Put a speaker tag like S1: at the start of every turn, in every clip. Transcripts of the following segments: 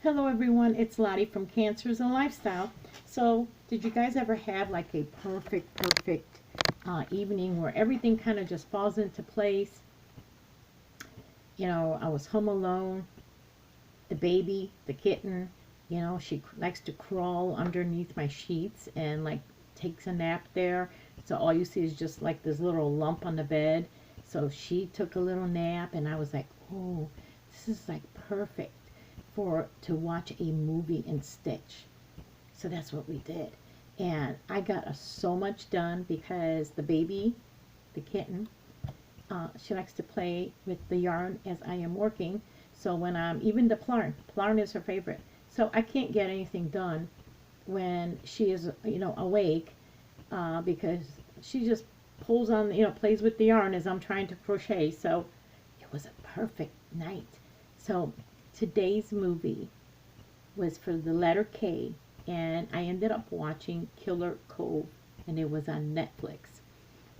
S1: Hello everyone, it's Lottie from Cancers and Lifestyle. So, did you guys ever have like a perfect evening where everything kind of just falls into place? You know, I was home alone, the baby, the kitten, she likes to crawl underneath my sheets and like takes a nap there. So all you see is just like this little lump on the bed. So she took a little nap and I was like, oh, this is like perfect for to watch a movie and stitch. So that's what we did. And I got so much done because the baby, the kitten, she likes to play with the yarn as I am working. So when I'm, even the Plarn is her favorite. So I can't get anything done when she is, awake, because she just pulls on, plays with the yarn as I'm trying to crochet. So it was a perfect night. So today's movie was for the letter K, and I ended up watching Killer Cove, and it was on Netflix.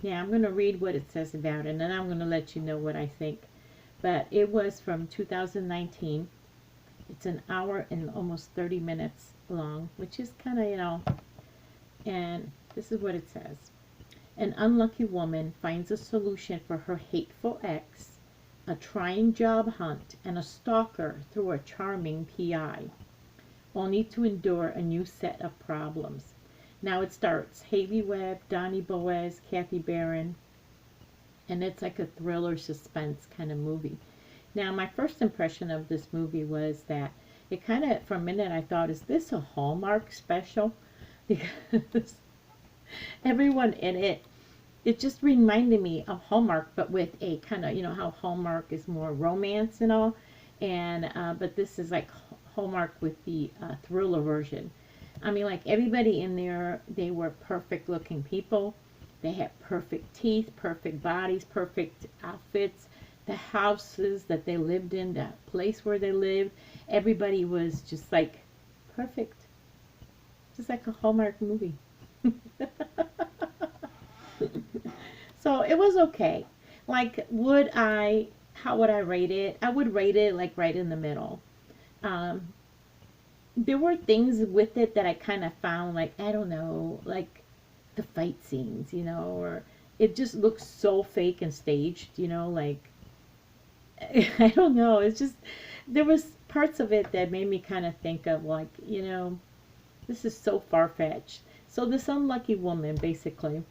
S1: Now I'm going to read what it says about it, and then I'm going to let you know what I think. But it was from 2019. It's an hour and almost 30 minutes long, which is kind of, and this is what it says. An unlucky woman finds a solution for her hateful ex, a trying job hunt, and a stalker through a charming PI, only to endure a new set of problems. Now it starts Haley Webb, Donnie Boaz, Kathy Barron, and it's like a thriller suspense kind of movie. Now my first impression of this movie was that it kind of, for a minute I thought, is this a Hallmark special? Because everyone in it, it just reminded me of Hallmark, but with a kind of, how Hallmark is more romance and all, and but this is like Hallmark with the thriller version. I mean, like everybody in there, they were perfect looking people. They had perfect teeth, perfect bodies, perfect outfits. The houses that they lived in, the place where they lived, everybody was just like perfect. Just like a Hallmark movie. So it was okay. Like, how would I rate it? I would rate it like right in the middle. Um, there were things with it that I kind of found, like, I don't know, like the fight scenes, or it just looks so fake and staged, like, I don't know. It's just, there was parts of it that made me kind of think of like, this is so far-fetched. So this unlucky woman, basically,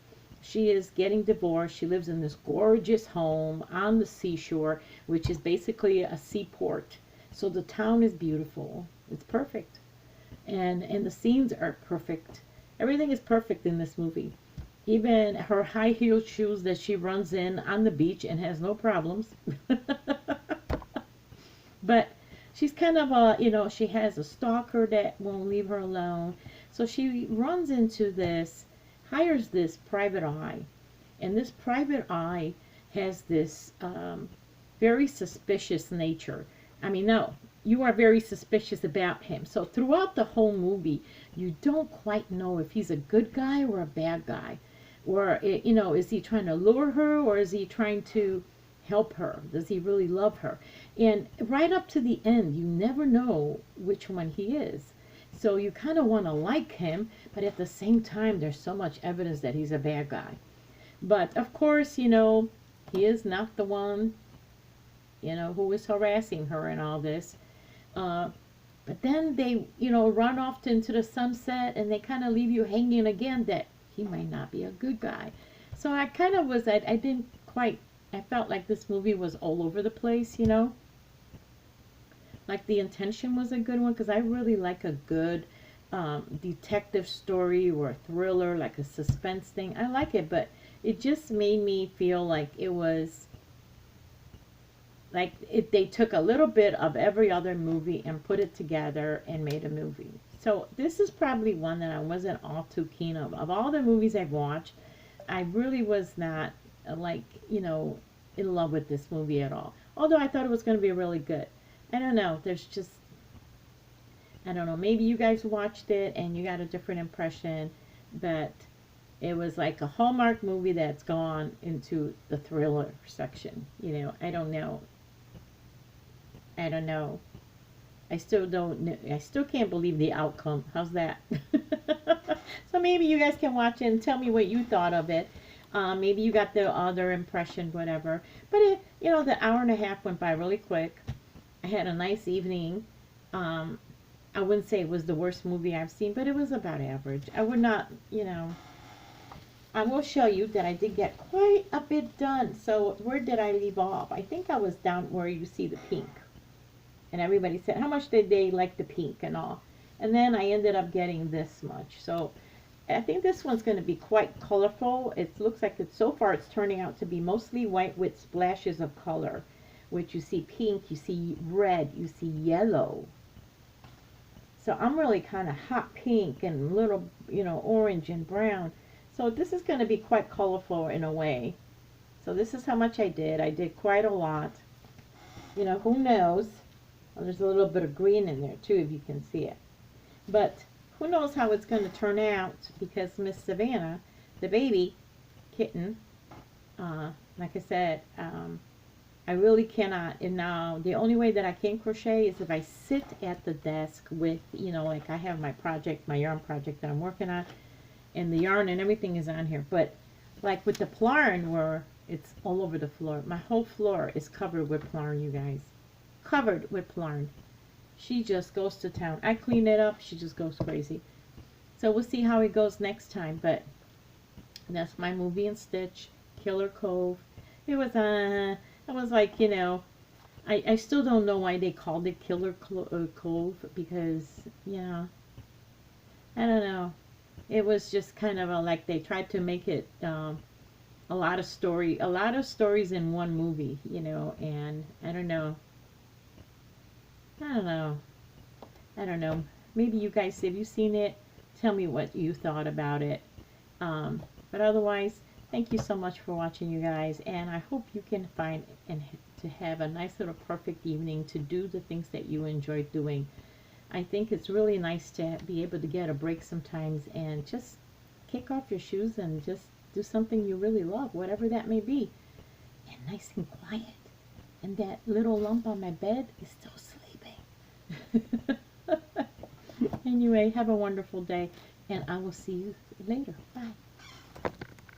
S1: she is getting divorced. She lives in this gorgeous home on the seashore, which is basically a seaport. So the town is beautiful. It's perfect. And the scenes are perfect. Everything is perfect in this movie. Even her high-heeled shoes that she runs in on the beach and has no problems. But she's kind of she has a stalker that won't leave her alone. So she runs into this, hires this private eye. And this private eye has this very suspicious nature. I mean, no, you are very suspicious about him. So throughout the whole movie, you don't quite know if he's a good guy or a bad guy. Or, is he trying to lure her, or is he trying to help her? Does he really love her? And right up to the end, you never know which one he is. So you kind of want to like him, but at the same time, there's so much evidence that he's a bad guy. But of course, he is not the one, who is harassing her and all this. But then they, run off into the sunset, and they kind of leave you hanging again that he might not be a good guy. So I kind of was, I didn't quite, I felt like this movie was all over the place, Like the intention was a good one, because I really like a good detective story or a thriller, like a suspense thing. I like it, but it just made me feel like it was, like they took a little bit of every other movie and put it together and made a movie. So this is probably one that I wasn't all too keen of. Of all the movies I've watched, I really was not like, in love with this movie at all. Although I thought it was going to be really good. I don't know. There's just, I don't know. Maybe you guys watched it and you got a different impression. But it was like a Hallmark movie that's gone into the thriller section. I don't know. I don't know. I still can't believe the outcome. How's that? So maybe you guys can watch it and tell me what you thought of it. Maybe you got the other impression, whatever. But the hour and a half went by really quick. I had a nice evening. I wouldn't say it was the worst movie I've seen, but it was about average. I would not, I will show you that I did get quite a bit done. So where did I leave off? I think I was down where you see the pink. And everybody said, how much did they like the pink and all? And then I ended up getting this much. So I think this one's going to be quite colorful. It looks like so far it's turning out to be mostly white with splashes of color. Which you see pink, you see red, you see yellow. So I'm really kind of hot pink and little, orange and brown. So this is going to be quite colorful in a way. So this is how much I did. I did quite a lot. Who knows? Well, there's a little bit of green in there too, if you can see it. But who knows how it's going to turn out, because Miss Savannah, the baby kitten, like I said, I really cannot. And now the only way that I can crochet is if I sit at the desk with, like I have my project, my yarn project that I'm working on, and the yarn and everything is on here. But like with the plarn, where it's all over the floor, my whole floor is covered with plarn, you guys. Covered with plarn. She just goes to town. I clean it up, she just goes crazy. So we'll see how it goes next time. But that's my movie and stitch, Killer Cove. It was I was like, I still don't know why they called it Killer Cove, because, I don't know. It was just kind of like they tried to make it a lot of stories in one movie, and I don't know. Maybe you guys, if you've seen it, tell me what you thought about it. But otherwise, thank you so much for watching, you guys, and I hope you can find and to have a nice little perfect evening to do the things that you enjoy doing. I think it's really nice to be able to get a break sometimes and just kick off your shoes and just do something you really love, whatever that may be. And nice and quiet. And that little lump on my bed is still sleeping. Anyway, have a wonderful day, and I will see you later. Bye.